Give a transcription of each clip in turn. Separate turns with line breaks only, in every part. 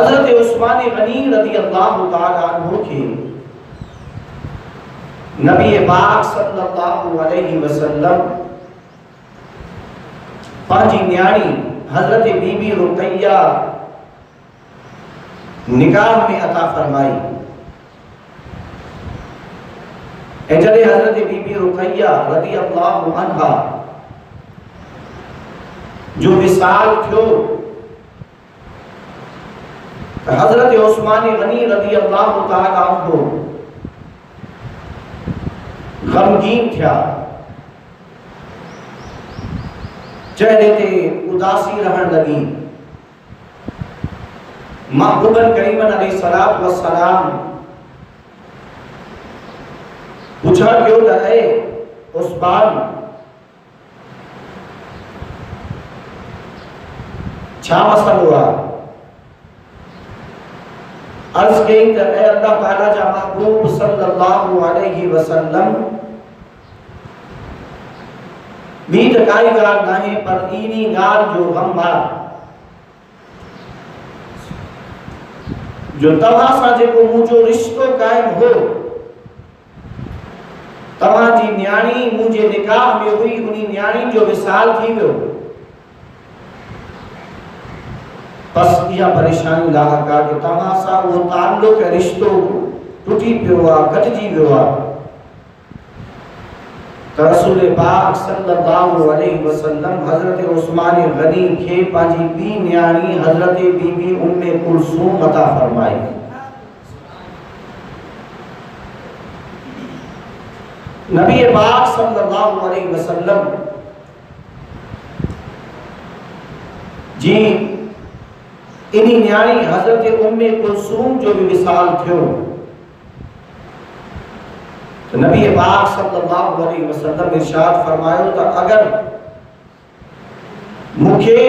हजरत उस्मान गनी रज़ी अल्लाह तआला अन्हु के नबी पाक सल्लल्लाहु अलैहि वसल्लम पांजी न्याणी हजरत बीबी रुकैया निकाह में अता फरमाई। जॾहिं हजरत बीबी रुकैया रज़ी अल्लाहु अन्हा जो विसाल थियो हजरत उस्मान गनी रज़ी अल्लाहु तआला अन्हु गमगीन थिया, चेहरे ते उदासी रहन लगी। महबूबन करीमन अलैहिस्सलातु वस्सलाम पूछा क्यों रहे उस्मान, छा मसला हुआ? अर्ज कई त ऐ अल्लाह ताला जा महबूब सल्लल्लाहु अलैहि वसल्लम बी त काई ॻाल्हि नाहे, पर इनी ॻाल्हि जो गम आहे जो तव्हां सां जेको मुंहिंजो रिश्तो कायम हो, तव्हां जी न्याणी मुंहिंजे निकाह में हुई, उनी न्याणी जो विसाल थी वियो। बस इहा परेशानी लाॻा कि तव्हां सां उहो ताल्लुक़ ऐं रिश्तो टुटी पियो आहे, कटिजी वियो आहे। त रसूल पाक सल्लल्लाहु अलैहि वसल्लम हजरत उस्मान गनी खे पंहिंजी ॿी न्याणी हजरत बीबी उम्मे कुलसूम अता फरमाई। नबी पाक सल्लल्लाहु अलैहि वसल्लम जी इनी न्याणी हजरत उम्मे कुलसूम जो भी विसाल थियो। तो नबी पाक सल्लल्लाहु अलैहि वसल्लम इरशाद फरमायो त अगर मुखे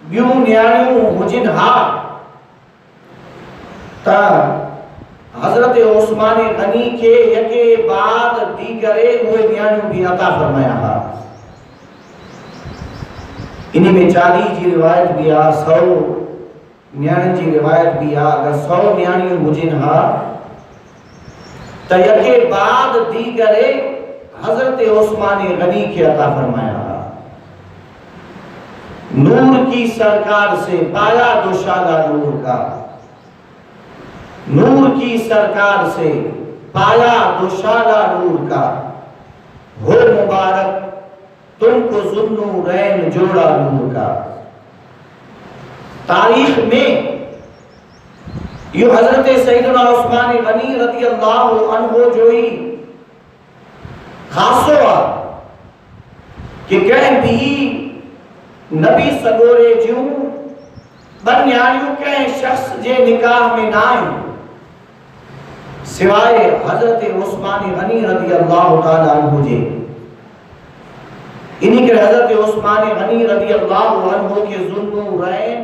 ॿियूं न्याणियूं हुजनि हा त हजरत उस्मान गनी के यके बाद दीगरे उहे न्याणियूं भी अता फरमाया हा। इन्हीं में 40 जी रिवायत भी आ, 100 न्याणी जी रिवायत भी आ। अगर 100 न्याणियूं हुजनि हा त यके बाद दीगरे हजरत उस्मान गनी के अता फरमाया हा। नूर की सरकार से पाया दुशाला नूर का, नूर की सरकार से पाया दुशाला नूर का, हो मुबारक तुमको ज़ुन्नूरैन जोड़ा नूर का। तारीख में यो हजरत सैयदना उस्मान गनी रज़ी अल्लाहु अन्हु जो ही खासो आ कि कह भी नबी सगोरे जूं बन्याणियों कह शख्स जे निकाह में ना आयूं सिवाय हजरत उस्मान गनी रज़ी अल्लाहु ताला अन्हु जे। इन्हीं के हजरत उस्मान गनी रज़ी अल्लाहु अन्हु के ज़ुन्नूरैन